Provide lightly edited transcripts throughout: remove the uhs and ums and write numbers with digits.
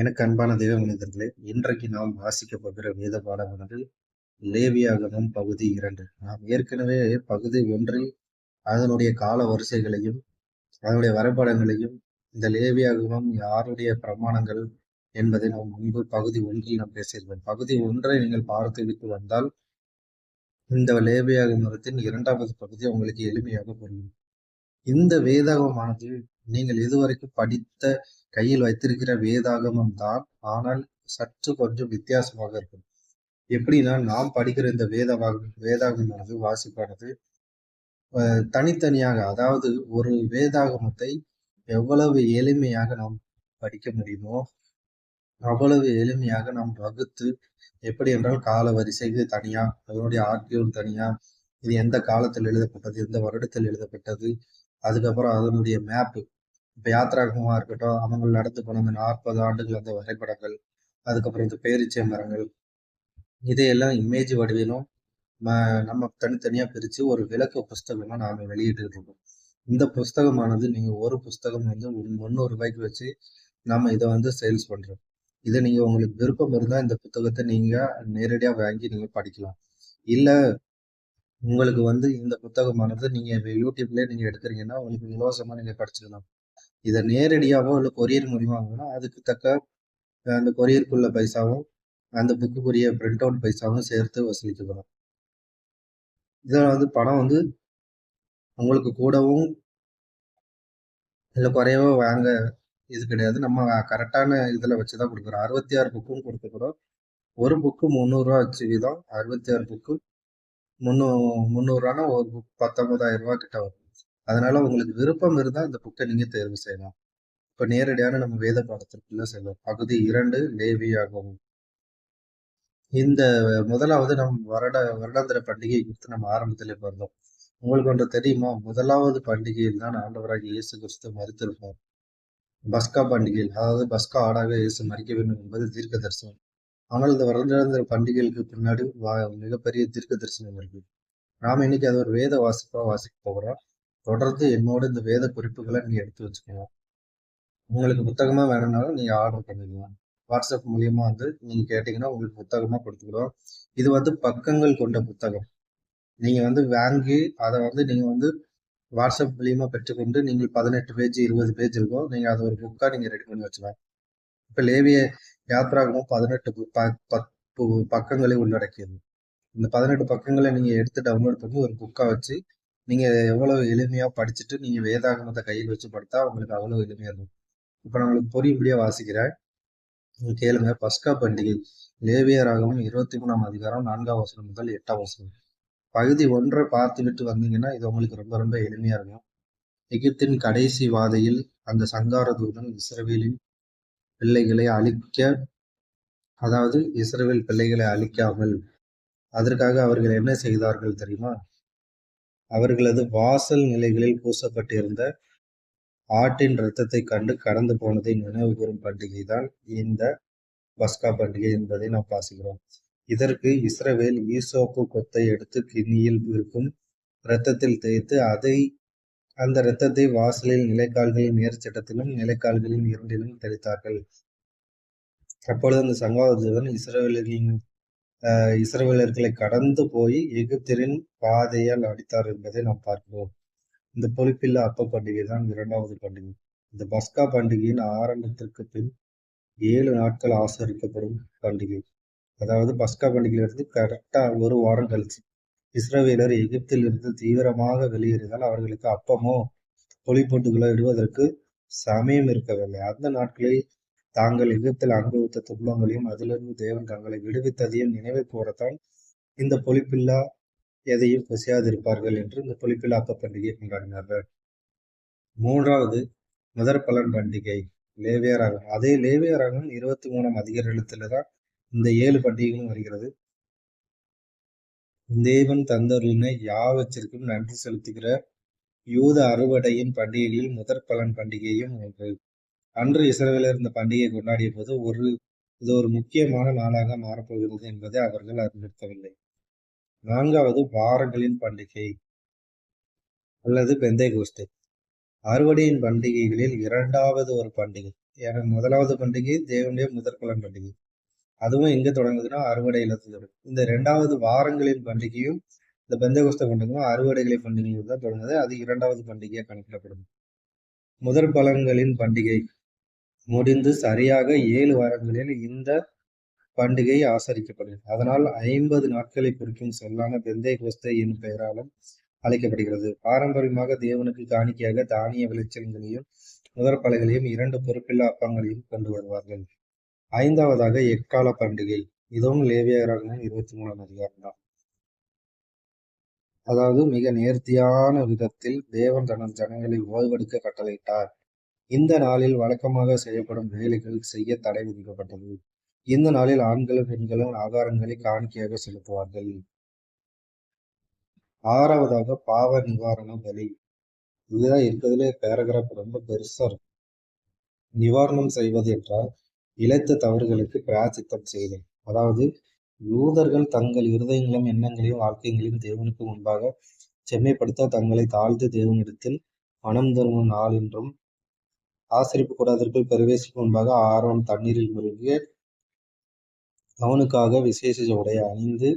எனக்கு அன்பான தெய்வ மனிதர்களே, இன்றைக்கு நாம் வாசிக்கப் போகிற வேத பாடமானது லேவியாகமம் பகுதி 2. நாம் ஏற்கனவே பகுதி 1ல் அதனுடைய கால வரிசைகளையும், அதனுடைய வரைபடங்களையும், இந்த லேவியாகமம் யாருடைய பிரமாணங்கள் என்பதை நாம் முன்பு பகுதி 1ல் நாம் பேசியிருந்தோம். பகுதி 1ஐ நீங்கள் பார்த்துவிட்டு வந்தால், இந்த லேவியாகமத்தின் 2வது பகுதி உங்களுக்கு எளிமையாக புரியும். இந்த வேதாகமானது நீங்கள் இதுவரைக்கும் படித்த கையில் வைத்திருக்கிற வேதாகமம் தான். ஆனால் சற்று கொஞ்சம் வித்தியாசமாக இருக்கும். எப்படின்னா, நாம் படிக்கிற இந்த வேதாகமானது வாசிப்பானது தனித்தனியாக, அதாவது ஒரு வேதாகமத்தை எவ்வளவு எளிமையாக நாம் படிக்க முடியுமோ அவ்வளவு எளிமையாக நாம் வகுத்து, எப்படி என்றால் கால வரிசைக்கு தனியா, அதனுடைய ஆட்சியம் தனியா, இது எந்த காலத்தில் எழுதப்பட்டது, எந்த வருடத்தில் எழுதப்பட்டது, அதுக்கப்புறம் அதனுடைய மேப்பு, இப்ப யாத்ராகமா இருக்கட்டும், அவங்க நடந்து போன அந்த 40 ஆண்டுகள் அந்த வரைபடங்கள், அதுக்கப்புறம் இந்த பேரீச்சை மரங்கள், இதையெல்லாம் இமேஜ் வடிவிலும் நம்ம தனித்தனியா பிரிச்சு ஒரு விளக்க புஸ்தகமா நாம வெளியிட்டு இருக்கோம். இந்த புஸ்தகமானது நீங்க ஒரு புஸ்தகம் வந்து 300 ரூபாய்க்கு வச்சு நாம இதை வந்து சேல்ஸ் பண்றோம். இதை நீங்க உங்களுக்கு விருப்பம் இருந்தா இந்த புத்தகத்தை நீங்க நேரடியா வாங்கி நீங்க படிக்கலாம். இல்ல உங்களுக்கு வந்து இந்த புத்தகமானது நீங்க யூடியூப்லயே நீங்க எடுக்கிறீங்கன்னா உங்களுக்கு இலவசமா நீங்க படிச்சுக்கலாம். இதை நேரடியாவோ இல்லை கொரியர் மூலியமா வாங்கினா அதுக்கு தக்க அந்த கொரியருக்குள்ள பைசாவும் அந்த புக்குக்குரிய பிரிண்ட் அவுட் பைசாவும் சேர்த்து வசூலிக்கப்படும். இதில் வந்து பணம் வந்து உங்களுக்கு கூடவும் இல்லை குறையவோ வாங்க இது கிடையாது. நம்ம கரெக்டான இதில் வச்சு தான் கொடுக்குறோம். 66 புக்கும் கொடுத்துக்கிறோம். ஒரு புக்கு 300 ரூபா வச்சு வீதம். 66 புக்கு 300 ரூபானா ஒரு புக் 19,000 ரூபா கிட்ட வரும். அதனால உங்களுக்கு விருப்பம் இருந்தால் இந்த புக்கை நீங்க தேர்வு செய்யலாம். இப்ப நேரடியான நம்ம வேத பாடத்திற்குள்ள செல்வோம். பகுதி 2 லேவியாகமம். இந்த முதலாவது நம் வருடாந்திர பண்டிகை குறித்து நம்ம ஆரம்பத்திலே பார்த்தோம். உங்களுக்கு ஒன்று தெரியுமா? முதலாவது பண்டிகையில் தான் ஆண்டவராகிய இயேசு கிறிஸ்து மரித்திருப்பார். பஸ்கா பண்டிகையில், அதாவது பஸ்கா ஆடாக இயேசு மரிக்க வேண்டும் என்பது தீர்க்க தரிசனம். ஆனால் இந்த வருடாந்திர பண்டிகைகளுக்கு பின்னாடி மிகப்பெரிய தீர்க்க தரிசனம் இருக்கு. நாம இன்னைக்கு அது ஒரு வேத வாசிக்க போகிறோம். தொடர்ந்து என்னோட இந்த வேத குறிப்புகளை நீங்க எடுத்து வச்சுக்கணும். உங்களுக்கு புத்தகமா வேணும்னாலும் நீங்க ஆர்டர் பண்ணிக்கலாம். வாட்ஸ்அப் மூலியமா வந்து நீங்க கேட்டீங்கன்னா உங்களுக்கு புத்தகமா கொடுத்துக்கிறோம். இது வந்து பக்கங்கள் கொண்ட புத்தகம். நீங்க வந்து வாங்கி அதை வந்து நீங்க வந்து வாட்ஸ்அப் மூலியமா பெற்றுக்கொண்டு நீங்கள் 18 பேஜ் 20 பேஜ் இருக்கும். நீங்க அதை ஒரு புக்கா நீங்க ரெடி பண்ணி வச்சுக்கலாம். இப்ப லேவிய யாத்ராகமும் 18 பக்கங்களை உள்ளடக்கியது. இந்த 18 பக்கங்களை நீங்க எடுத்து டவுன்லோட் பண்ணி ஒரு புக்கா வச்சு நீங்க எவ்வளவு எளிமையா படிச்சுட்டு நீங்க வேதாகமத்தை கையில் வச்சு படுத்தா உங்களுக்கு அவ்வளவு எளிமையா இருக்கும். இப்ப நான் உங்களுக்கு புரியும்படியா வாசிக்கிறேன், கேளுங்க. பஸ்கா பண்டிகை லேவியராகமம் 23ஆம் அதிகாரம் 4ஆம் வசனம் முதல் 8ஆம் வசனம். பகுதி 1 பார்த்து விட்டு வந்தீங்கன்னா இது உங்களுக்கு ரொம்ப ரொம்ப எளிமையா இருக்கும். எகிப்தின் கடைசி வாதையில் அந்த சங்கார தூதன் இஸ்ரவேலின் பிள்ளைகளை அழிக்க, அதாவது இஸ்ரவேல் பிள்ளைகளை அழிக்காமல் அதற்காக அவர்கள் என்ன செய்தார்கள் தெரியுமா? அவர்களது வாசல் நிலைகளில் பூசப்பட்டிருந்த ஆட்டின் இரத்தத்தை கண்டு கடந்து போனதை நினைவு கூறும் பண்டிகை தான் இந்த பஸ்கா பண்டிகை என்பதை நாம் வாசிக்கிறோம். இதற்கு இஸ்ரவேல் ஈசோப்பு கொத்தை எடுத்து கிண்ணியில் இருக்கும் இரத்தத்தில் தேய்த்து அந்த இரத்தத்தை வாசலில் நிலைக்கால்களின் நேர்ச்சட்டத்திலும் நிலைக்கால்களின் இரண்டிலும் தெளித்தார்கள். அப்பொழுது அந்த சங்காரதூதன் இஸ்ரவேலர்களை கடந்து போய் எகிப்தியரின் பாதையால் அடித்தார் என்பதை நாம் பார்க்கிறோம். இந்த புளிப்பில்லா அப்ப பண்டிகை தான் 2வது பண்டிகை. இந்த பஸ்கா பண்டிகையின் ஆரம்பத்திற்கு பின் 7 நாட்கள் ஆசரிக்கப்படும் பண்டிகை. அதாவது பஸ்கா பண்டிகையிலிருந்து கரெக்டா ஒரு வாரம் கழிச்சு இஸ்ரவேலர் எகிப்தில் இருந்து தீவிரமாக வெளியேறினால் அவர்களுக்கு அப்பமோ புளிப்பொட்டுகளோ இடுவதற்கு சமயம் இருக்கவில்லை. அந்த நாட்களில் தாங்கள் எகிப்தில் அனுபவித்த துன்பங்களையும் அதிலிருந்து தேவன் தங்களை விடுவித்ததையும் நினைவு கூறத்தான் இந்த புளிப்பில்லா எதையும் பசியாதிருப்பார்கள் என்று இந்த புளிப்பில்லா அப்ப பண்டிகையை கொண்டாடினார்கள். 3வது முதற் பலன் பண்டிகை லேவியராகம். அதே லேவியராகம் 23ஆம் அதிகாரத்தில்தான் இந்த 7 பண்டிகைகளும் வருகிறது. தேவன் தந்தருளின யாவற்றிற்கும் நன்றி செலுத்துகிற யூத அறுவடையின் பண்டிகைகளில் முதற் பலன் பண்டிகையும் ஒன்று. அன்று இஸ்ரவேலர் இந்த பண்டிகையை கொண்டாடிய போது இது ஒரு முக்கியமான நாளாக மாறப்போகிறது என்பதை அவர்கள் அறிந்திருக்கவில்லை. 4வது வாரங்களின் பண்டிகை அல்லது பெந்தைகோஸ்தே. அறுவடையின் பண்டிகைகளில் 2வது ஒரு பண்டிகை. முதலாவது பண்டிகை தேவனுடைய முதற்பலன் பண்டிகை. அதுவும் எங்க தொடங்குதுன்னா அறுவடையில தொடங்குது. இந்த 2வது வாரங்களின் பண்டிகையும் இந்த பெந்தகோஸ்து பண்டிகையும் அறுவடைகளை பண்டிகையில் தான் தொடங்குது. அது 2வது பண்டிகையா கணக்கிடப்படும். முதற் பலன்களின் பண்டிகை முடிந்து சரியாக 7 வாரங்களில் இந்த பண்டிகை ஆசரிக்கப்படுகிறது. அதனால் 50 நாட்களை குறிக்கும் சொல்லான பெந்தேகோஸ்தே என்னும் பெயராலும் அழைக்கப்படுகிறது. பாரம்பரியமாக தேவனுக்கு காணிக்கையாக தானிய விளைச்சல்களையும் முதற் பலன்களையும் 2 பொறுப்பில்லா அப்பங்களையும் கொண்டு வருவார்கள். 5வதாக எக்கால பண்டிகை. இதுவும் லேவியராகமம் 23ஆம் அதிகாரம் தான். அதாவது மிக நேர்த்தியான விதத்தில் தேவன் தனது ஜனங்களை ஓய்வெடுக்க கட்டளையிட்டார். இந்த நாளில் வழக்கமாக செய்யப்படும் வேலைகள் செய்ய தடை விதிக்கப்பட்டது. இந்த நாளில் ஆண்களும் பெண்களும் ஆகாரங்களை காணிக்கையாக செலுத்துவார்கள். 6வதாக பாவ நிவாரண பலி. இதுதான் இருக்கிறதுலே பேராகிராஃப் ரொம்ப பெருசா இருக்கும். நிவாரணம் செய்வது என்றால் இழைத்த தவறுகளுக்கு பிராயச்சித்தம் செய்தல். அதாவது யூதர்கள் தங்கள் இருதயங்களும் எண்ணங்களையும் வாழ்க்கைகளையும் தேவனுக்கு முன்பாக செம்மைப்படுத்த தங்களை தாழ்த்து தேவனிடத்தில் மனம் திரும்பும் நாள் என்றும் ஆசரிப்பு கூடாதற்குள் பிரவேசிக்கும் முன்பாக ஆரோன் தண்ணீரில் முழுகிய அவனுக்காக விசேஷ உடை அணிந்து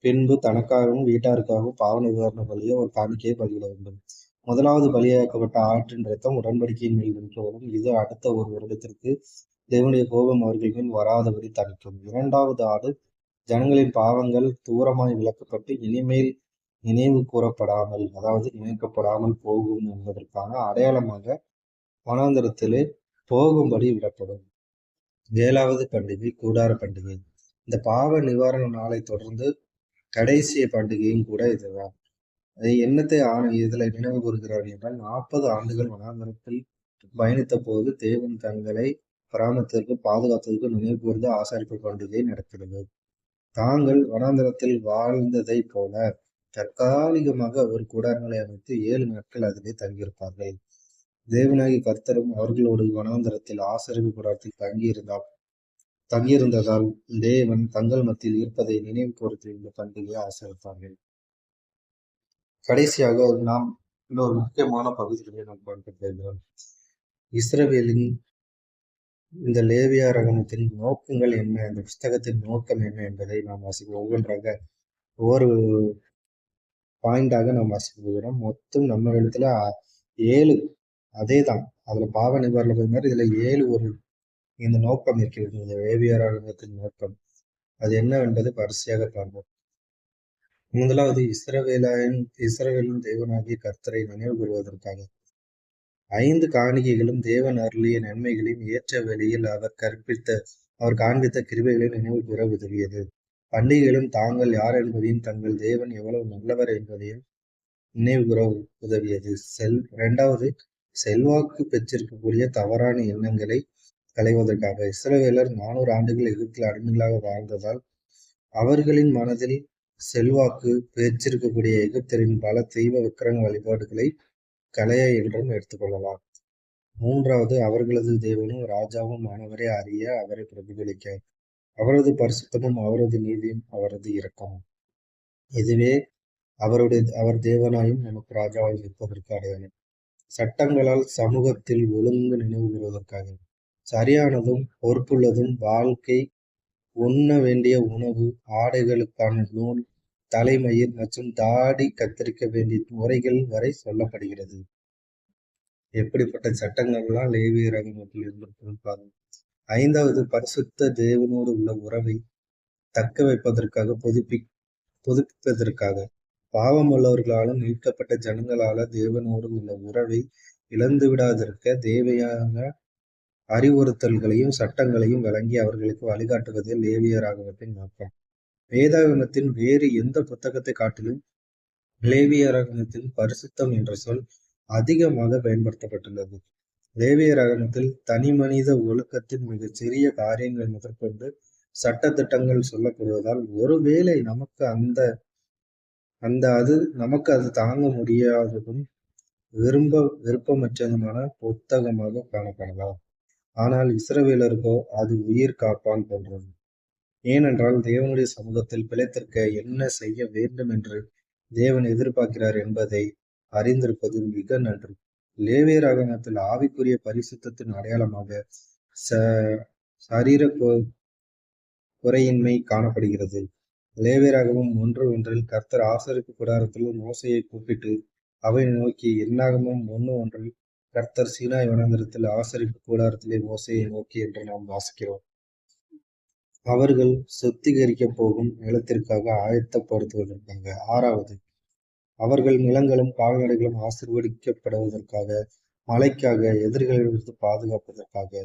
பின்பு தனக்காகவும் வீட்டாருக்காகவும் பாவ நிவாரண பலியை ஒரு காணிக்கையை பலியிட வேண்டும். முதலாவது பலியாக்கப்பட்ட ஆற்றின் ரத்தம் உடன்படிக்கையின் மேல் நிற்கவும் இது அடுத்த ஒரு வருடத்திற்கு தேவனுடைய கோபம் அவர்கள் மேல் வராதபடி தணிக்கும். 2வது ஆடு ஜனங்களின் பாவங்கள் தூரமாய் விளக்கப்பட்டு இனிமேல் நினைவு கூறப்படாமல் அதாவது நினைக்கப்படாமல் போகும் என்பதற்கான அடையாளமாக வனாந்தரத்திலே போகும்படி விடப்படும். 7வது பண்டிகை கூடார பண்டிகை. இந்த பாவ நிவாரண நாளை தொடர்ந்து கடைசி பண்டிகையும் கூட இதுதான். அதை என்னத்தை இதுல நினைவு கூறுகிறார் என்றால் 40 ஆண்டுகள் வனாந்தரத்தில் பயணித்த போது தேவன் தங்களை பராமரித்ததற்கு பாதுகாத்ததற்கு நினைவு கூர்ந்து ஆசாரிப்பு பண்டிகை நடக்கிறது. தாங்கள் வனாந்தரத்தில் வாழ்ந்ததை போல தற்காலிகமாக ஒரு கூடாரங்களை அமைத்து 7 நாட்கள் அதிலே தங்கியிருப்பார்கள். தேவனாகி கர்த்தரும் அவர்களோடு வனாந்தரத்தில் ஆசரிப்பு கூடாரத்தில் தங்கியிருந்ததால் தேவன் தங்கள் மத்தியில் இருப்பதை நினைவு கூர்ந்து இந்த பண்டிகையை ஆசரிப்பார்கள். கடைசியாக நாம் இன்னொரு முக்கியமான பகுதிகளை நாம் பார்க்க போகிறோம். இஸ்ரவேலின் இந்த லேவியராகமத்தின் நோக்கங்கள் என்ன, இந்த புஸ்தகத்தின் நோக்கம் என்ன என்பதை நாம் ஒவ்வொன்றாக ஒவ்வொரு பாயிண்டாக நாம் வாசிக்க போகிறோம். மொத்தம் நம்ம இடத்துல 7 அதே தான். அதுல பாவ நிவாரண மாதிரி இதுல 7 ஒரு இந்த நோக்கம் இருக்கிறது. இந்த லேவியராகமத்தின் நோக்கம் அது என்னவென்பது வரிசையாக பார்ப்போம். முதலாவது இஸ்ரவேலின் தேவனாகிய கர்த்தரை நினைவு கூறுவதற்காக 5 காணிக்கைகளும் தேவன் அருளிய நன்மைகளையும் ஏற்ற வேளையில் அவர் காண்பித்த கிருபைகளை நினைவு கூற உதவியது. பண்டிகைகளும் தாங்கள் யார் என்பதையும் தங்கள் தேவன் எவ்வளவு நல்லவர் என்பதையும் நினைவு கூற உதவியது. 2வது செல்வாக்கு பெற்றிருக்கக்கூடிய தவறான எண்ணங்களை களைவதற்காக. இஸ்ரவேலர் 400 ஆண்டுகள் எகிப்தில் அடிமைகளாக வாழ்ந்ததால் அவர்களின் மனதில் செல்வாக்கு பெற்றிருக்கக்கூடிய எகிப்தரின் பல தெய்வ விக்கிரக வழிபாடுகளை கலைய என்றும் எடுத்துக்கொள்ளலாம். 3வது அவர்களது தேவனும் ராஜாவும் ஆனவரை அறிய அவரை பிரதிபலிக்க அவரது பரிசுத்தமும் அவரது நீதியும் அவரது இரக்கமும். இதுவே அவர் தேவனாயும் நமக்கு ராஜாவாய் இருப்பதற்கு அடையாளம். சட்டங்களால் சமூகத்தில் ஒழுங்கு நினைவு கூறுவதற்காக. சரியானதும் பொறுப்புள்ளதும் வாழ்க்கை, உண்ண வேண்டிய உணவு, ஆடைகளுக்கான நூல், தலைமயிர் மற்றும் தாடி கத்தரிக்க வேண்டிய முறைகள் வரை சொல்லப்படுகிறது. எப்படிப்பட்ட சட்டங்கள்லாம் லேவியராகமத்தில் இருந்திருக்குன்னு பாருங்க. 5வது பரிசுத்த தேவனோடு உள்ள உறவை தக்க வைப்பதற்காக புதுப்பிப்பதற்காக. பாவம் உள்ளவர்களாலும் மீட்கப்பட்ட ஜனங்களால தேவனோடு உள்ள உறவை இழந்து விடாதிருக்க தேவையான அறிவுறுத்தல்களையும் சட்டங்களையும் வழங்கி அவர்களுக்கு வழிகாட்டுவதே லேவியராகமத்தின் நோக்கம். வேதாகமத்தின் வேறு எந்த புத்தகத்தை காட்டிலும் லேவியராகமத்தில் பரிசுத்தம் என்ற சொல் அதிகமாக பயன்படுத்தப்பட்டுள்ளது. லேவியராகமத்தில் தனி மனித ஒழுக்கத்தின் மிகச் சிறிய காரியங்கள் முதற்கொண்டு சட்ட திட்டங்கள் சொல்லப்படுவதால் ஒருவேளை நமக்கு அது தாங்க முடியாததும் விருப்பமற்றதுமான புத்தகமாக காணப்படலாம். ஆனால் இஸ்ரவேலருக்கோ அது உயிர் காப்பான் போன்றது. ஏனென்றால் தேவனுடைய சமூகத்தில் பிழைத்திருக்க என்ன செய்ய வேண்டும் என்று தேவன் எதிர்பார்க்கிறார் என்பதை அறிந்திருப்பது மிக நன்று. லேவியராகமத்தில் ஆவிக்குரிய பரிசுத்தத்தின் அடையாளமாக சரீர குறையின்மை காணப்படுகிறது. லேவியராகமம் 1:1 கர்த்தர் ஆசரிப்பு கூடாரத்தில் மோசையை கூப்பிட்டு அவனை நோக்கி, என்னாகமம் 1:1 கர்த்தர் சீனாய் வனாந்திரத்தில் ஆசரிப்பு கூடாரத்திலே மோசையை நோக்கி என்று நாம் வாசிக்கிறோம். அவர்கள் சுத்திகரிக்கப் போகும் நிலத்திற்காக ஆயத்தப்படுத்துவதற்காக. 6வது, அவர்கள் நிலங்களும் கால்நடைகளும் ஆசீர்வதிக்கப்படுவதற்காக, மழைக்காக, எதிரிகளிலிருந்து பாதுகாப்பதற்காக.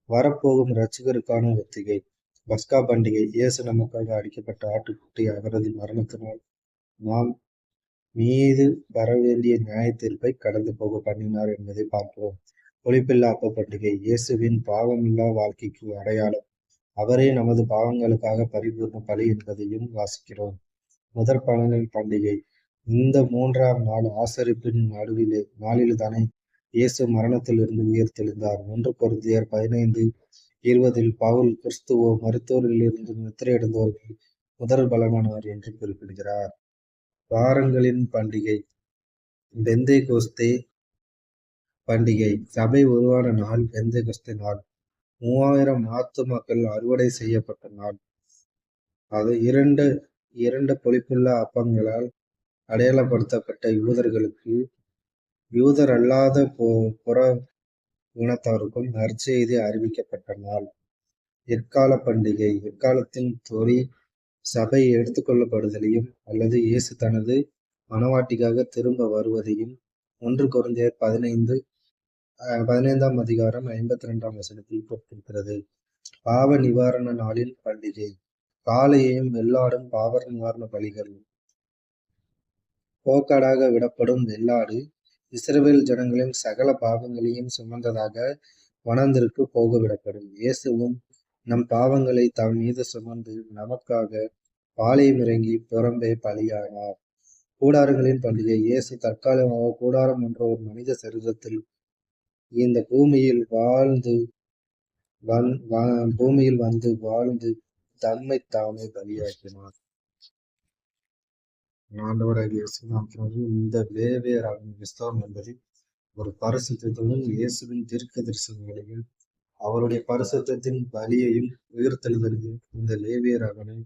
வரப்போகும் இரட்சகருக்கான ஒத்திகை. பஸ்கா பண்டிகை. இயேசு நமக்காக அடிக்கப்பட்ட ஆட்டுக்குட்டி அவரது மரணத்தினால் நாம் மீது வரவேண்டிய நியாய தீர்ப்பை கடந்து போக பண்ணினார் என்பதை பார்க்கிறோம். ஒளிப்பில்லா அப்ப பண்டிகை. இயேசுவின் பாவமில்லா வாழ்க்கைக்கு அடையாளம். அவரே நமது பாவங்களுக்காக பரிபூர்ண பலி என்பதையும் வாசிக்கிறோம். முதற் பலனின் பண்டிகை. இந்த 3ஆம் நாள் ஆசரிப்பின் நாளில்தானே இயேசு மரணத்திலிருந்து உயிர்த்தெழுந்தார். 1 கொரிந்தியர் 15:20 பவுல் கிறிஸ்துவோ மருத்துவரிலிருந்து நித்திரையடைந்தவர்கள் முதல் பலனானார் என்று குறிப்பிடுகிறார். வாரங்களின் பண்டிகை. பெந்தேகோஸ்தே பண்டிகை. சபை உருவான நாள் பெந்தேகோஸ்தே நாள். 3000 ஆத்துமாக்கள் அறுவடை செய்யப்பட்ட நாள். அது இரண்டு புளிப்புள்ள அப்பங்களால் அடையாளப்படுத்தப்பட்ட யூதர்களுக்கு யூதர் அல்லாத புற இனத்தாருக்கும் நற்செய்தி அறிவிக்கப்பட்ட நாள். எக்கால பண்டிகை. எக்காலத்தின் தொனி சபை எடுத்துக்கொள்ளப்படுதலையும் அல்லது இயேசு தனது மணவாட்டிக்காக திரும்ப வருவதையும் 1 கொரிந்தியர் 15ஆம் அதிகாரம் 52ஆம் வசனத்தில் குறிப்பிடுகிறது. பாவ நிவாரண நாளின் பண்டிகை. காளையையும் வெள்ளாடும் பாவ நிவாரண பலிகள். போக்காடாக விடப்படும் வெள்ளாடு இஸ்ரவேல் ஜனங்களின் சகல பாவங்களையும் சுமந்ததாக வனாந்திற்கு போக விடப்படும். இயேசுவும் நம் பாவங்களை தம் மீது சுமந்து நமக்காக பாளையம் இறங்கி புறம்பே பலியானார். கூடாரங்களின் பண்டிகை. இயேசு தற்காலிகமாக கூடாரம் என்ற ஒரு மனித சரீரத்தில் இந்த பூமியில் வந்து வாழ்ந்து தம்மை தாமே பலியாக்கினார். ஆண்டவராகிய இயேசு நாமத்தினாலே இந்த லேவியராகம புஸ்தகம் என்பது ஒரு பரிசுத்தத்தையும் இயேசுவின் தீர்க்க தரிசனங்களையும் அவருடைய பரிசுத்தத்தின் பலியையும் உயிர்த்தெழுதலையும் இந்த லேவியராகமம்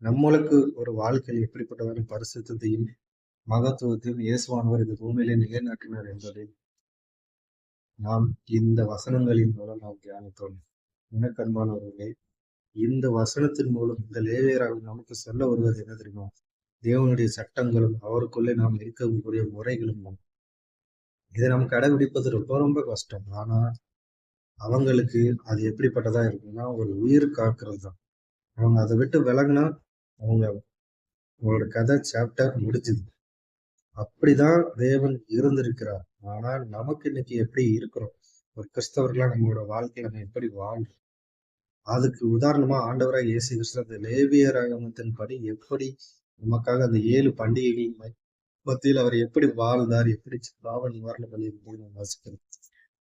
நம்மளுக்கு ஒரு வாழ்க்கையில் எப்படிப்பட்டதான பரிசுத்தையும் மகத்துவத்தையும் இயேசுவானவர் இந்த பூமியிலே நிலைநாட்டினார் என்பதை நாம் இந்த வசனங்களின் மூலம் நாம் தியானித்தோம். எனக்கு அன்பானவர்களே, இந்த வசனத்தின் மூலம் இந்த லேவியராகமம் நமக்கு சொல்ல வருவது என்ன தெரியுமா? தேவனுடைய சட்டங்களும் அவருக்குள்ளே நாம் இருக்கக்கூடிய முறைகளும் தான். இதை நம்ம கடைபிடிப்பது ரொம்ப ரொம்ப கஷ்டம். ஆனா அவங்களுக்கு அது எப்படிப்பட்டதா இருக்குன்னா ஒரு உயிர் காக்கிறது தான். அவங்க அதை விட்டு விலகுனா அவங்களோட கதை சாப்டர் முடிஞ்சுது. அப்படிதான் தேவன் இருந்திருக்கிறார். ஆனால் நமக்கு இன்னைக்கு எப்படி இருக்கிறோம், ஒரு கிறிஸ்தவர்களா நம்மளோட வாழ்க்கையை நம்ம எப்படி வாழ்றோம்? அதுக்கு உதாரணமா ஆண்டவராக இயேசு கிறிஸ்து அந்த லேவியராகமத்தின் படி எப்படி நமக்காக அந்த 7 பண்டிகைகளின் மத்தியில் அவர் எப்படி வாழ்ந்தார், எப்படி பாவ நிவாரண பலி வாசிக்கிறோம்.